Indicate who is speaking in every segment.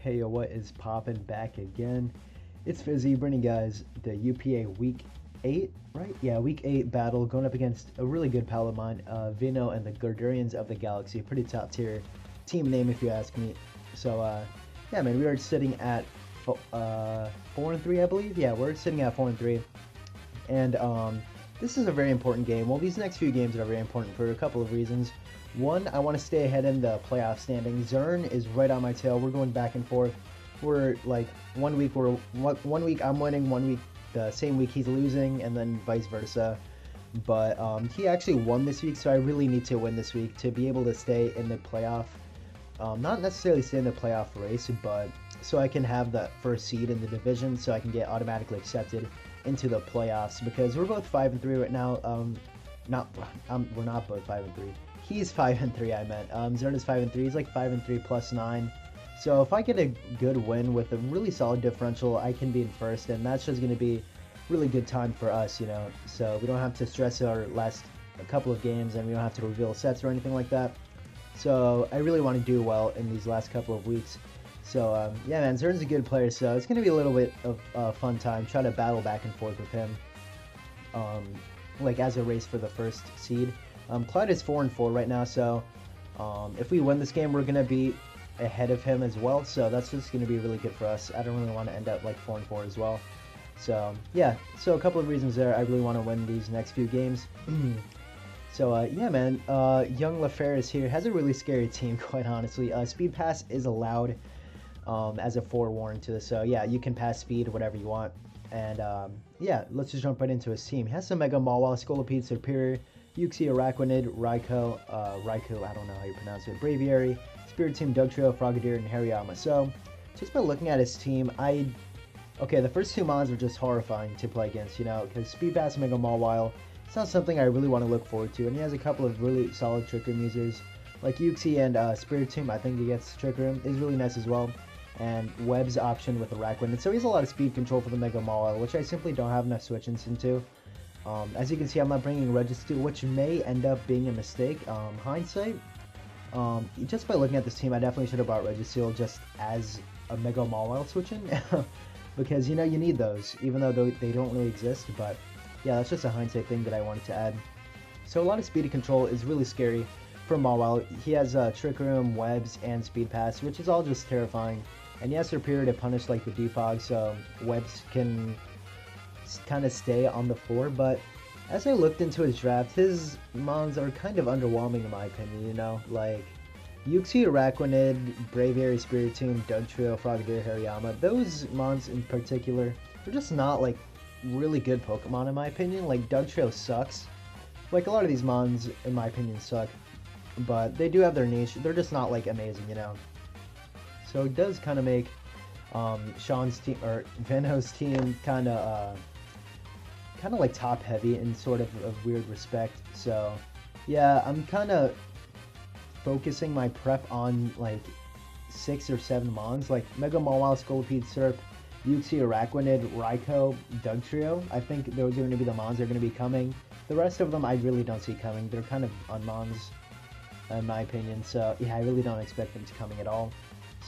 Speaker 1: Hey yo, what is poppin' back again? It's Fizzy bringing guys the UPA Week 8, right? Yeah, Week 8 battle going up against a really good pal of mine, Vino and the Gurdurrians of the Galaxy. Pretty top tier team name if you ask me. So, yeah, man, we are sitting at 4-3, I believe. Yeah, we're sitting at 4-3. And this is a very important game. Well, these next few games are very important for a couple of reasons. One, I want to stay ahead in the playoff standing. Zern is right on my tail. We're going back and forth. We're like one week I'm winning, one week the same week he's losing, and then vice versa. But he actually won this week, so I really need to win this week to be able to stay in the playoff. Not necessarily stay in the playoff race, but so I can have the first seed in the division, so I can get automatically accepted into the playoffs. Because we're both 5-3 right now. We're not both 5-3. He's 5-3. I meant. Zern is 5-3. He's like 5-3 plus 9. So if I get a good win with a really solid differential, I can be in first, and that's just going to be really good time for us, you know. So we don't have to stress our last couple of games, and we don't have to reveal sets or anything like that. So I really want to do well in these last couple of weeks. So yeah, man, Zern's a good player, so it's going to be a little bit of a fun time. Try to battle back and forth with him, like as a race for the first seed. Clyde is 4-4 right now, so if we win this game, we're going to be ahead of him as well, so that's just going to be really good for us. I don't really want to end up like 4-4 as well. So yeah, so a couple of reasons there. I really want to win these next few games. So yeah, man, young LaFair is here. Has a really scary team, quite honestly. Speed pass is allowed as a forewarning to this, so yeah, you can pass speed whatever you want. And yeah, let's just jump right into his team. He has some Mega Mawile, Scolipede, Superior, Uxie, Araquanid, Raikou, I don't know how you pronounce it, Braviary, Spirit Team, Dugtrio, Frogadier, and Hariyama. So, just by looking at his team, okay, the first two mons are just horrifying to play against, you know, because Speed Pass Mega Mawile, it's not something I really want to look forward to, and he has a couple of really solid Trick Room users, like Uxie and Spirit Team. I think he gets Trick Room, is really nice as well, and Web's option with Araquanid. And so he has a lot of speed control for the Mega Mawile, which I simply don't have enough switch-ins into. As you can see, I'm not bringing Registeel, which may end up being a mistake. Hindsight, just by looking at this team, I definitely should have brought Registeel just as a Mega Mawile switch-in. Because, you know, you need those, even though they don't really exist. But, yeah, that's just a hindsight thing that I wanted to add. So a lot of speed control is really scary for Mawile. He has Trick Room, Webs, and Speed Pass, which is all just terrifying. And he has Superior to punish, like, the Defog, so Webs can kind of stay on the floor. But as I looked into his draft, his mons are kind of underwhelming in my opinion, you know, like Uxie, Araquanid, Braviary, Spirit Team, Dugtrio, Frogadier, Hariyama. Those mons in particular, they're just not like really good Pokemon in my opinion. Like Dugtrio sucks. Like a lot of these mons in my opinion suck, but they do have their niche. They're just not like amazing, you know. So it does kind of make Sean's team or Veno's team kind of like top heavy in sort of a weird respect. So yeah, I'm kind of focusing my prep on like 6 or 7 mons, like Mega Mawile, Scolipede, Serp, Uxie, Araquanid, Raikou, Dugtrio. I think those are going to be the mons that are going to be coming. The rest of them I really don't see coming. They're kind of unmons in my opinion, so yeah, I really don't expect them to coming at all.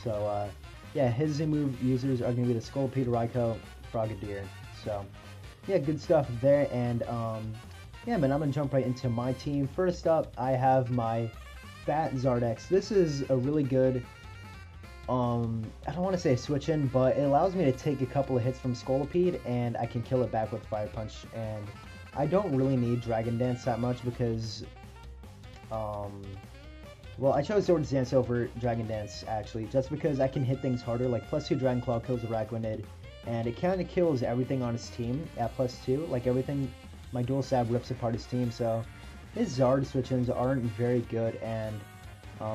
Speaker 1: So yeah, his move users are going to be the Scolipede, Raikou, Frogadier. So yeah, good stuff there. And yeah, man, I'm gonna jump right into my team. First up, I have my Fat Zardex. This is a really good I don't want to say switch in, but it allows me to take a couple of hits from Scolipede and I can kill it back with Fire Punch. And I don't really need Dragon Dance that much because well, I chose Swords Dance over Dragon Dance actually, just because I can hit things harder. Like +2 Dragon Claw kills Araquanid, and it kind of kills everything on his team at +2. Like everything, my dual stab rips apart his team. So his Zard switch-ins aren't very good, and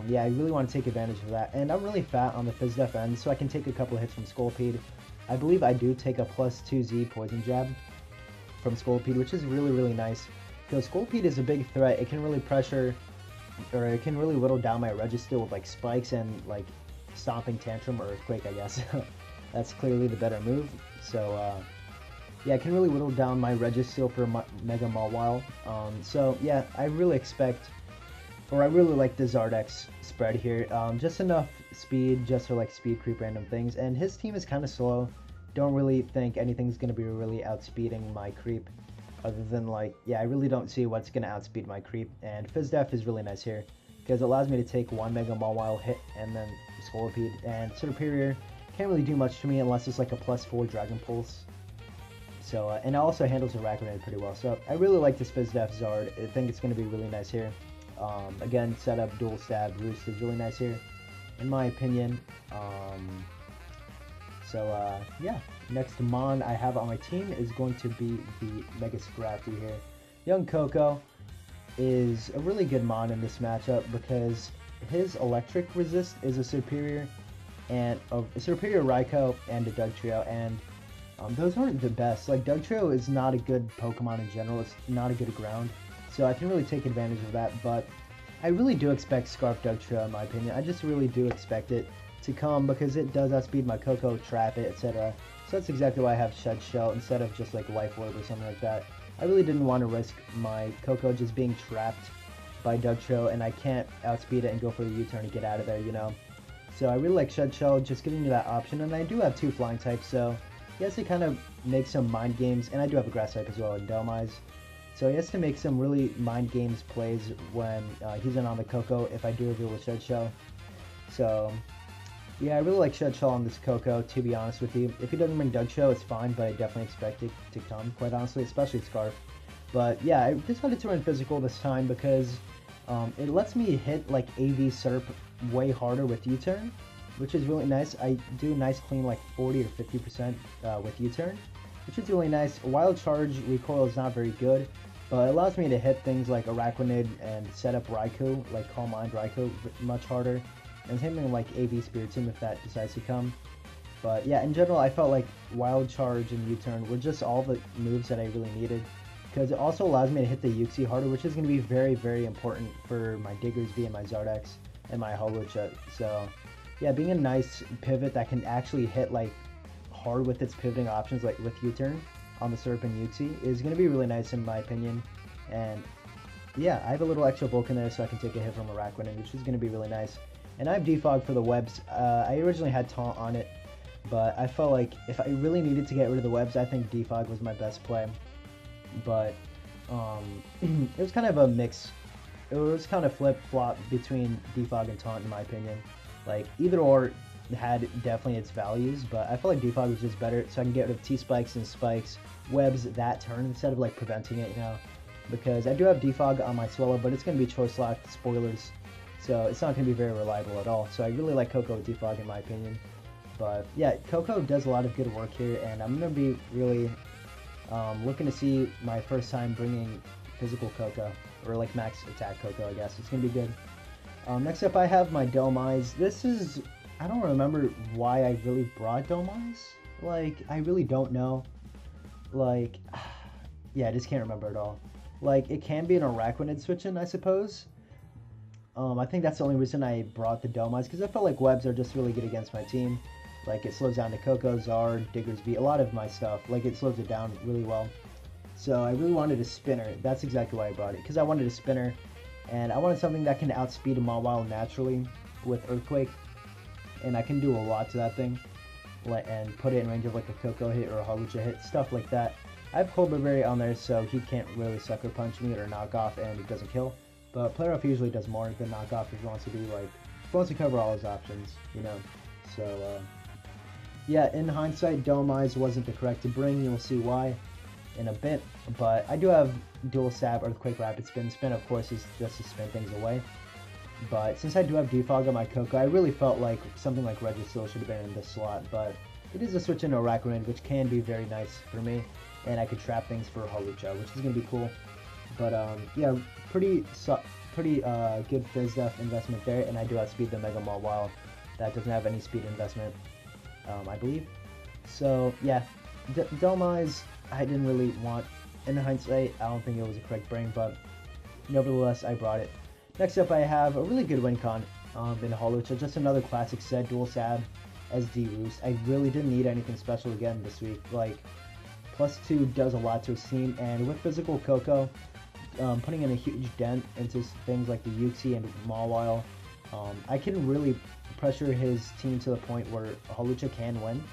Speaker 1: yeah, I really want to take advantage of that. And I'm really fat on the FizzDef end, so I can take a couple of hits from Scolipede. I believe I do take a +2Z Poison Jab from Scolipede, which is really, really nice. Because Scolipede is a big threat. It can really pressure, or it can really whittle down my Registeel with like Spikes and like Stomping Tantrum or Earthquake, I guess. That's clearly the better move. So yeah, it can really whittle down my Registeel for Mega Mawile. So yeah, I really expect or I really like the Zardex spread here. Just enough speed just for like speed creep random things, and his team is kind of slow. Don't really think anything's going to be really outspeeding my creep, other than like, yeah, I really don't see what's going to outspeed my creep, and FizzDef is really nice here, because it allows me to take one Mega Mawile hit and then Scolipede, and Superior can't really do much to me unless it's like a +4 Dragon Pulse. So, and it also handles Arachnid pretty well, so I really like this FizzDef Zard. I think it's going to be really nice here. Again, setup, dual stab, roost is really nice here, in my opinion. Yeah, next Mon I have on my team is going to be the Mega Scrappy here. Young Coco is a really good Mon in this matchup because his electric resist is a superior Raikou and a Dugtrio, and those aren't the best. Like, Dugtrio is not a good Pokemon in general. It's not a good ground, so I can really take advantage of that. But I really do expect Scarf Dugtrio, in my opinion. I just really do expect it to come because it does outspeed my Coco, trap it, etc. So that's exactly why I have Shed Shell instead of just like Life Orb or something like that. I really didn't want to risk my Coco just being trapped by Dugtrio, and I can't outspeed it and go for the U-turn to get out of there, you know. So I really like Shed Shell, just giving me that option, and I do have 2 flying types, so he has to kind of make some mind games, and I do have a grass type as well in Delmise. So he has to make some really mind games plays when he's in on the Coco if I do reveal the Shed Shell. So yeah, I really like Shed Shell on this Coco, to be honest with you. If he doesn't bring Dugtrio, it's fine, but I definitely expect it to come, quite honestly, especially Scarf. But yeah, I decided to run Physical this time because it lets me hit like AV Serp way harder with U-turn, which is really nice. I do nice clean like 40 or 50% with U-turn, which is really nice. Wild Charge recoil is not very good, but it allows me to hit things like Arachnid and set up Raikou, like Calm Mind Raikou, much harder. And same thing like AV Spiritomb if that decides to come. But yeah, in general, I felt like Wild Charge and U-turn were just all the moves that I really needed, because it also allows me to hit the Uxie harder, which is going to be very, very important for my Diggersby and my Zardex and my Hawlucha. So yeah, being a nice pivot that can actually hit like hard with its pivoting options, like with U-turn on the Serp and Uxie, is going to be really nice in my opinion. And yeah, I have a little extra bulk in there so I can take a hit from Arachnid, which is going to be really nice. And I have Defog for the webs. I originally had Taunt on it, but I felt like if I really needed to get rid of the webs, I think Defog was my best play. But it was kind of a mix. It was kind of flip-flop between Defog and Taunt, in my opinion. Like, either or had definitely its values, but I felt like Defog was just better, so I can get rid of T-Spikes and Spikes, webs that turn instead of like preventing it, you know. Because I do have Defog on my Swellow, but it's going to be Choice Lock, spoilers. So it's not going to be very reliable at all. So I really like Coco with Defog in my opinion. But yeah, Coco does a lot of good work here, and I'm going to be really looking to see my first time bringing physical Coco, or like max attack Coco, I guess. It's going to be good. Next up I have my Delmise. This is, I don't remember why I really brought Delmise. Like, I really don't know. Like, yeah, I just can't remember at all. Like, it can be an Arachnid switch-in, I suppose. I think that's the only reason I brought the Delmise, because I felt like webs are just really good against my team. Like, it slows down the Coco, Zard, Diggersby, a lot of my stuff. Like, it slows it down really well. So I really wanted a spinner. That's exactly why I brought it, because I wanted a spinner, and I wanted something that can outspeed a Mawile naturally with Earthquake, and I can do a lot to that thing, and put it in range of like a Coco hit or a Hawlucha hit, stuff like that. I have Colberberry on there, so he can't really Sucker Punch me or knock off, and it doesn't kill. But Player Off usually does more than knock off if he wants to be like, if he wants to cover all his options, you know. So yeah, in hindsight, Delmise wasn't the correct to bring. You'll see why in a bit. But I do have Dual Stab, Earthquake, Rapid Spin. Spin, of course, is just to spin things away. But since I do have Defog on my Coco, I really felt like something like Registeel should have been in this slot. But it is a switch into Arachnid, which can be very nice for me. And I could trap things for Hawlucha, which is going to be cool. But yeah, pretty good FizzDef investment there, and I do outspeed the Mega Mawile. That doesn't have any speed investment, I believe. So yeah, Delmise I didn't really want. In hindsight, I don't think it was a correct bring, but nevertheless, I brought it. Next up, I have a really good win con in Hawlucha, just another classic set, Dual Sab, SD Roost. I really didn't need anything special again this week. Like, +2 does a lot to his team, and with Physical Coco, putting in a huge dent into things like the Yuxi and Mawile. I can really pressure his team to the point where Hawlucha can win.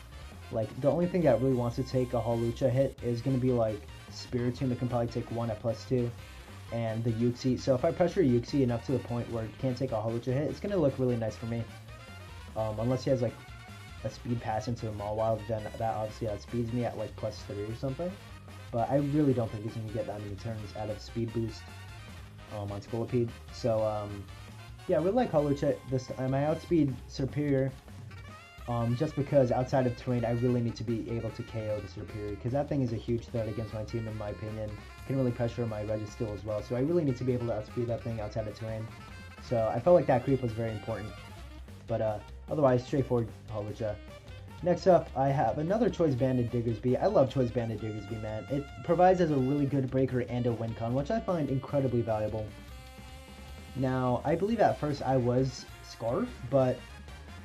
Speaker 1: Like, the only thing that really wants to take a Hawlucha hit is going to be like Spiritomb that can probably take 1 at +2, and the Yuxi. So if I pressure Yuxi enough to the point where it can't take a Hawlucha hit, it's going to look really nice for me. Unless he has like a speed pass into the Mawile, then that obviously outspeeds me at like +3 or something. But I really don't think he's going to get that many turns out of speed boost on Scolipede. So yeah, I really like Hawlucha. My outspeed superior. Just because outside of terrain, I really need to be able to KO the Superior, because that thing is a huge threat against my team, in my opinion. Can really pressure my Registeel as well, so I really need to be able to outspeed that thing outside of terrain. So I felt like that creep was very important. But otherwise, straightforward Hawlucha. Next up, I have another Choice Banded Diggersby. I love Choice Banded Diggersby, man. It provides as a really good breaker and a win con, which I find incredibly valuable. Now, I believe at first I was Scarf, but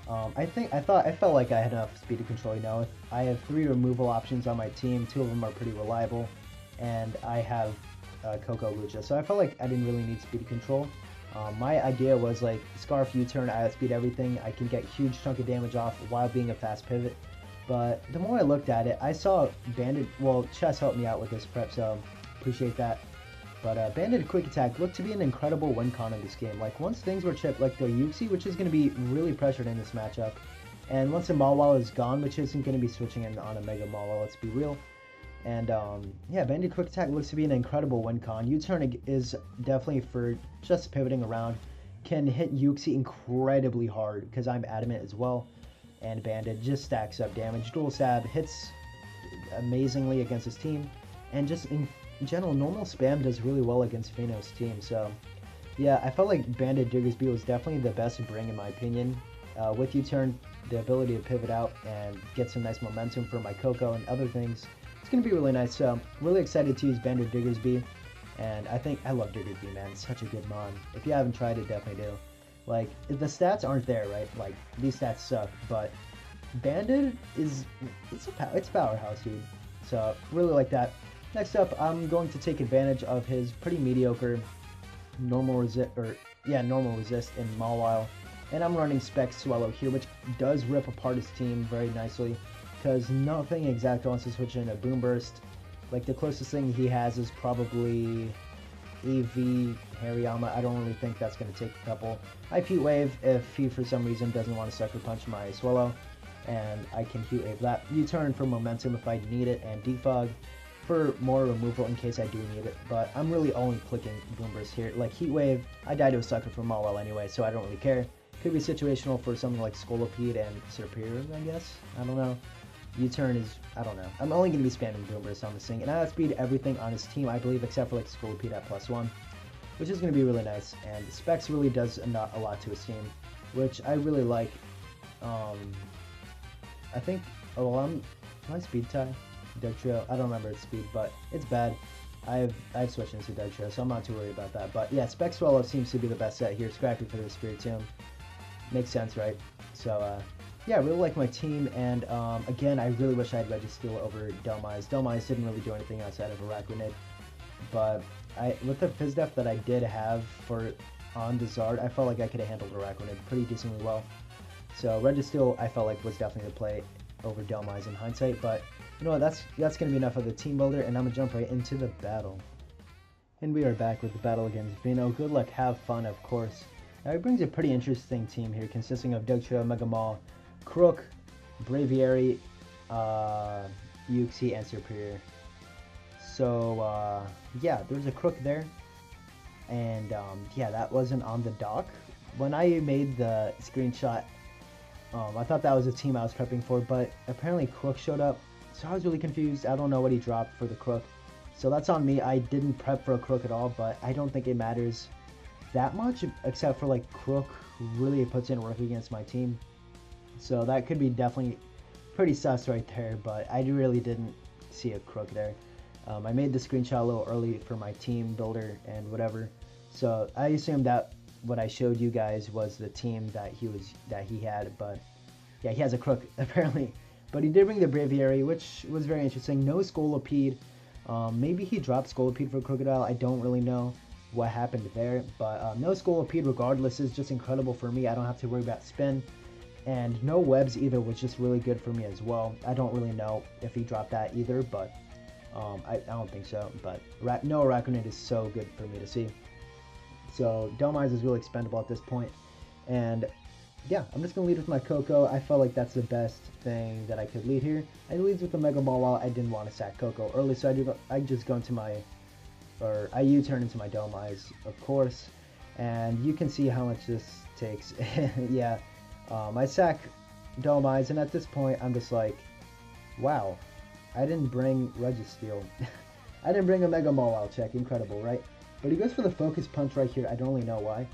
Speaker 1: I felt like I had enough speed to control. You know, I have 3 removal options on my team. 2 of them are pretty reliable, and I have Coco Lucha. So I felt like I didn't really need speed control. My idea was like Scarf U-turn, I outspeed everything. I can get huge chunk of damage off while being a fast pivot. But the more I looked at it, I saw Banded. Well, Chess helped me out with this prep, so appreciate that. But Banded Quick Attack looked to be an incredible win con in this game. Like, once things were chipped, like the Yuxi, which is going to be really pressured in this matchup, and once the Mawile is gone, which isn't going to be switching in on a Mega Mawile, let's be real. And yeah, Banded Quick Attack looks to be an incredible win con. U-turn is definitely for just pivoting around. Can hit Yuxi incredibly hard, because I'm adamant as well. And Banded just stacks up damage. Dual Stab hits amazingly against his team, and just in general, normal spam does really well against Fino's team. So yeah, I felt like Banded Diggersby was definitely the best bring in my opinion. With U-turn, the ability to pivot out and get some nice momentum for my Coco and other things, it's going to be really nice. So really excited to use Banded Diggersby, and I love Diggersby, man. It's such a good mon. If you haven't tried it, definitely do. Like, the stats aren't there, right? Like, these stats suck, but Banded is, it's a powerhouse, dude. So really like that. Next up, I'm going to take advantage of his pretty mediocre normal resist in Mawile, and I'm running Spec Swallow here, which does rip apart his team very nicely, because nothing exact wants to switch in a Boom Burst. Like, the closest thing he has is probably AV Hariyama. I don't really think that's going to take a couple. I Heat Wave if he for some reason doesn't want to Sucker Punch my Swallow, and I can Heat Wave that. U-turn for momentum if I need it, and Defog for more removal in case I do need it. But I'm really only clicking Boom Burst here. Like, Heat Wave, I die to a Sucker from Mawile anyway, so I don't really care. Could be situational for something like Scolipede and Superior, I guess. I don't know. U-turn is, I don't know. I'm only going to be spamming Boom Burst on this thing, and I outspeed everything on his team, I believe, except for like Scolipede at +1, which is going to be really nice. And Specs really does a lot to his team, which I really like. I think, am I speed tie? Dugtrio, I don't remember its speed, but it's bad. I've switched into Dugtrio, so I'm not too worried about that. But yeah, Spec Swallow seems to be the best set here. Scrappy for the Spiritomb. Makes sense, right? So yeah, I really like my team, and again, I really wish I had Registeel over Delmise. Delmise didn't really do anything outside of Araquanid, but with the Fizz Def that I did have on the Zard, I felt like I could have handled Araquanid pretty decently well. So Registeel, I felt like was definitely the play over Delmise in hindsight, but you know what, that's going to be enough of the team builder, and I'm going to jump right into the battle. And we are back with the battle against Vino. Good luck, have fun, of course. Now he brings a pretty interesting team here, consisting of Dugtrio, Mega Maul, Crook, Braviary, Yuxi, and Superior. So yeah, there's a Crook there, and yeah, that wasn't on the dock. When I made the screenshot, I thought that was a team I was prepping for, but apparently Crook showed up, so I was really confused. I don't know what he dropped for the Crook, so that's on me. I didn't prep for a Crook at all, but I don't think it matters that much, except for like Crook really puts in work against my team, so that could be definitely pretty sus right there, but I really didn't see a Crook there. I made the screenshot a little early for my team builder and whatever, so I assumed that what I showed you guys was the team that he had, but yeah, he has a Crook apparently. But he did bring the Braviary, which was very interesting. No Scolipede. Maybe he dropped Scolipede for Crocodile. I don't really know what happened there, but no Scolipede regardless is just incredible for me. I don't have to worry about spin. And no webs either was just really good for me as well. I don't really know if he dropped that either, but I don't think so. But no Araquanid is so good for me to see. So Dome Eyes is really expendable at this point. And yeah, I'm just going to lead with my Coco. I felt like that's the best thing that I could lead here. I lead with the Mega Ball while I didn't want to sack Coco early, so I just go into my, or I U-turn into my Dome Eyes, of course. And you can see how much this takes. Yeah. I sack Dome Eyes, and at this point, I'm just like, wow, I didn't bring Registeel. I didn't bring a Mega Mawile check. Incredible, right? But he goes for the Focus Punch right here. I don't really know why,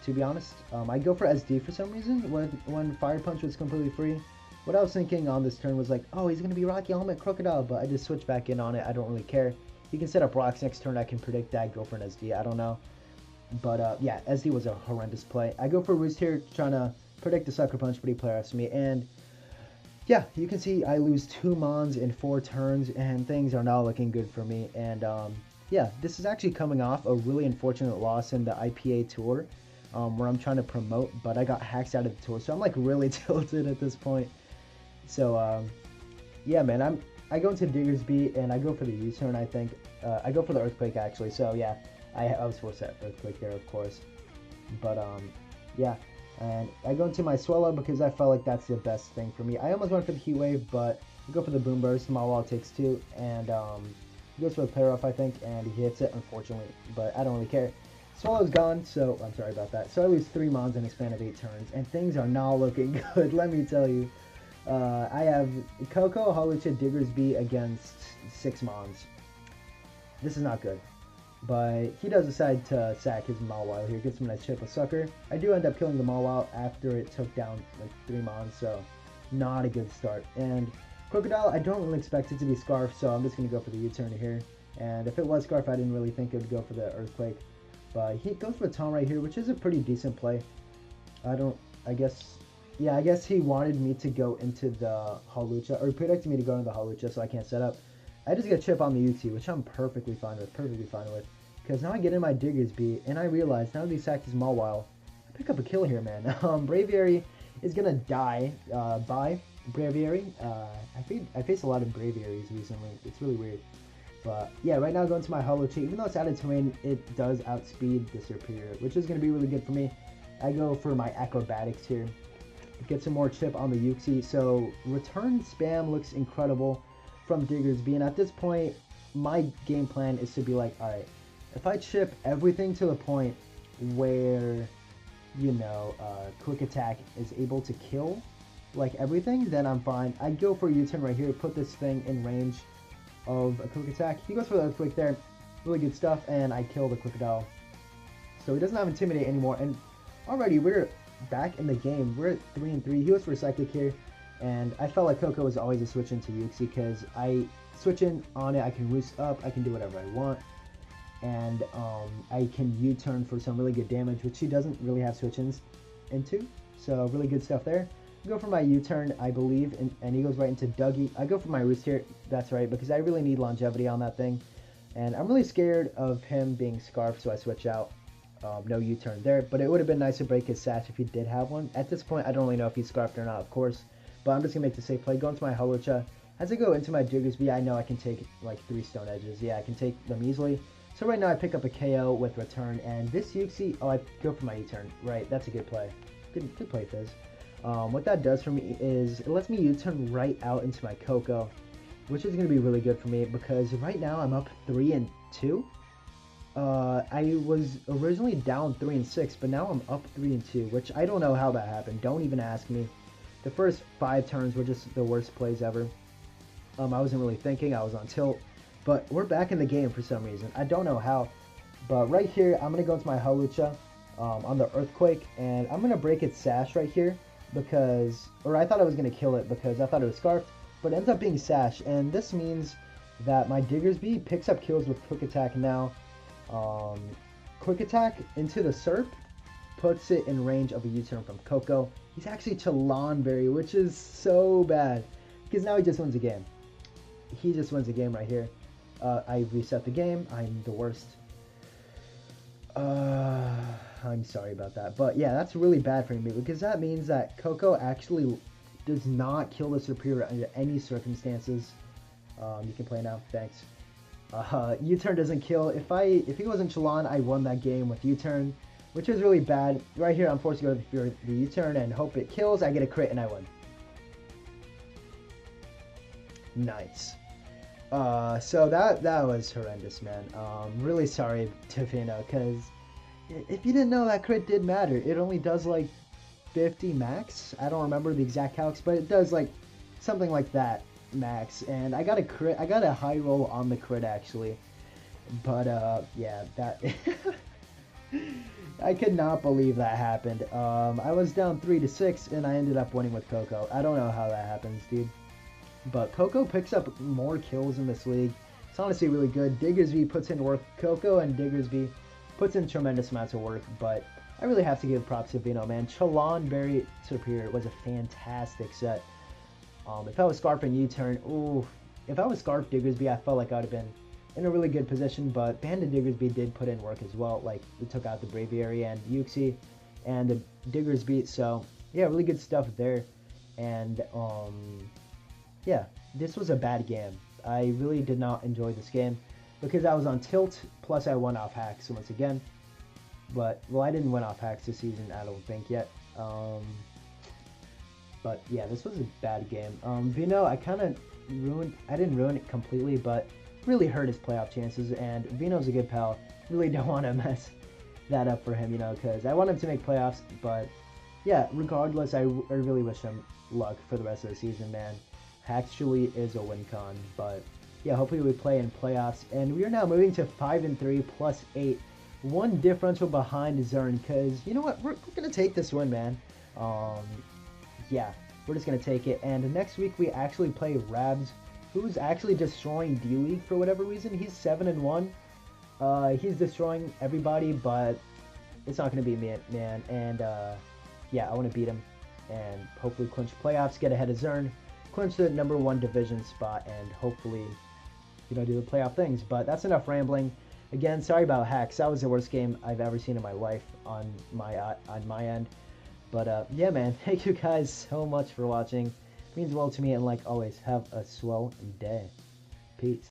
Speaker 1: to be honest. I go for SD for some reason when Fire Punch was completely free. What I was thinking on this turn was like, oh, he's going to be Rocky Helmet Crocodile, but I just switch back in on it. I don't really care. He can set up rocks next turn. I can predict that. Go for an SD. I don't know. But yeah, SD was a horrendous play. I go for Roost here, trying to predict the Sucker Punch, but he player ups me, and yeah, you can see I lose 2 Mons in 4 turns, and things are not looking good for me. And yeah, this is actually coming off a really unfortunate loss in the IPA tour, where I'm trying to promote, but I got hacked out of the tour, so I'm like really tilted at this point. So yeah, man, I go into Diggersby and I go for the U-turn. I think I go for the Earthquake actually. So yeah, I was forced that Earthquake there, of course, but yeah. And I go into my Swallow because I felt like that's the best thing for me. I almost went for the Heat Wave, but I go for the Boom Burst. Mawile takes 2, and he goes for the Player Off, I think, and he hits it, unfortunately. But I don't really care. Swallow's gone, so I'm sorry about that. So I lose 3 Mons in a span of 8 turns, and things are not looking good, let me tell you. I have Coco, Hawlucha, Diggersby against 6 Mons. This is not good. But he does decide to sack his Mawile here, gets him a nice chip with Sucker. I do end up killing the Mawile after it took down like 3 Mons, so not a good start. And Crocodile, I don't really expect it to be Scarf, so I'm just going to go for the U-turn here. And if it was Scarf, I didn't really think it would go for the Earthquake. But he goes for a Taunt right here, which is a pretty decent play. I guess he wanted me to go into the Hawlucha, or he predicted me to go into the Hawlucha, so I can't set up. I just get a chip on the UT, which I'm perfectly fine with, because now I get in my Diggersby, and I realize now that he sacked his Mawile, I pick up a kill here, man. Braviary is gonna die by Braviary. I face a lot of Braviaries recently. It's really weird. But yeah, right now going to my Hawlucha, even though it's out of terrain, it does outspeed the Serperior, which is gonna be really good for me. I go for my Acrobatics here. Get some more chip on the Uxie, so return spam looks incredible from Diggersby, and at this point, my game plan is to be like, alright, if I chip everything to the point where, you know, Quick Attack is able to kill, like, everything, then I'm fine. I go for a U-turn right here, put this thing in range of a Quick Attack. He goes for the Earthquake there, really good stuff, and I kill the Crocodile. So he doesn't have Intimidate anymore, and already we're back in the game. We're at 3-3. He goes for a Cyclic here. And I felt like Coco was always a switch into Uxie because I switch in on it, I can roost up, I can do whatever I want, and I can U-turn for some really good damage, which he doesn't really have switch-ins into, so really good stuff there. I go for my U-turn, I believe, and he goes right into Dougie. I go for my roost here, that's right, because I really need longevity on that thing, and I'm really scared of him being Scarf, so I switch out. No U-turn there, but it would have been nice to break his sash if he did have one. At this point, I don't really know if he's Scarfed or not, of course. But I'm just going to make the safe play, go into my Hawlucha. As I go into my Diggersby, I know I can take like 3 Stone Edges. Yeah, I can take them easily. So right now I pick up a KO with Return, and this Uxie, oh, I go for my U-turn. Right, that's a good play. Good play, Fizz. What that does for me is it lets me U-turn right out into my Coco, which is going to be really good for me because right now I'm up 3-2. I was originally down 3-6, but now I'm up 3-2, which I don't know how that happened. Don't even ask me. The first 5 turns were just the worst plays ever. I wasn't really thinking, I was on tilt. But we're back in the game for some reason. I don't know how. But right here, I'm going to go into my Hawlucha on the Earthquake. And I'm going to break its Sash right here. Because, or I thought I was going to kill it because I thought it was Scarfed. But it ends up being Sash. And this means that my Diggersby picks up kills with Quick Attack now. Quick Attack into the Serp puts it in range of a U-turn from Coco. He's actually Chilanberry, which is so bad. Because now he just wins a game. He just wins a game right here. I reset the game. I'm the worst. I'm sorry about that. But yeah, that's really bad for me because that means that Coco actually does not kill the superior under any circumstances. You can play now. Thanks. U-turn doesn't kill. If he wasn't Chalan, I won that game with U-turn, which is really bad. Right here, I'm forced to go for the U-turn and hope it kills. I get a crit and I win. Nice. So that was horrendous, man. Really sorry to Vino, because if you didn't know, that crit did matter. It only does like 50 max. I don't remember the exact calcs, but it does like something like that max. And I got a crit. I got a high roll on the crit actually. But yeah, that I could not believe that happened. I was down 3-6 and I ended up winning with Coco. I don't know how that happens, dude. But Coco picks up more kills in this league. It's honestly really good. Diggersby puts in work. Coco and Diggersby puts in tremendous amounts of work. But I really have to give props to Vino, man. Chalan very superior. Was a fantastic set. If I was Scarf and U-turn, ooh. If I was Scarf Diggersby, I felt like I would have been in a really good position. But Bandit Diggersby did put in work as well. Like, we took out the Braviary and Yuxi and the Diggersby. So, yeah, really good stuff there. And, yeah, this was a bad game. I really did not enjoy this game because I was on tilt, plus I won off hacks once again. But, well, I didn't win off hacks this season, I don't think yet. But, yeah, this was a bad game. Vino, I kind of I didn't ruin it completely, but really hurt his playoff chances. And Vino's a good pal. Really don't want to mess that up for him, you know, because I want him to make playoffs. But, yeah, regardless, I really wish him luck for the rest of the season, man. Actually is a win con, but yeah, hopefully we play in playoffs. And we are now moving to 5-3 plus 8, one differential behind Zern. Because you know what, we're gonna take this win, man. Yeah, we're just gonna take it. And next week we actually play Rabs, who's actually destroying D League for whatever reason. He's 7-1. He's destroying everybody, but it's not gonna be me, man. And yeah, I want to beat him and hopefully clinch playoffs, get ahead of Zern. Clinch the #1 division spot and hopefully, you know, do the playoff things. But that's enough rambling. Again, sorry about hacks. That was the worst game I've ever seen in my life on my end. But yeah, man, thank you guys so much for watching. It means well to me, and like always, have a swell day. Peace.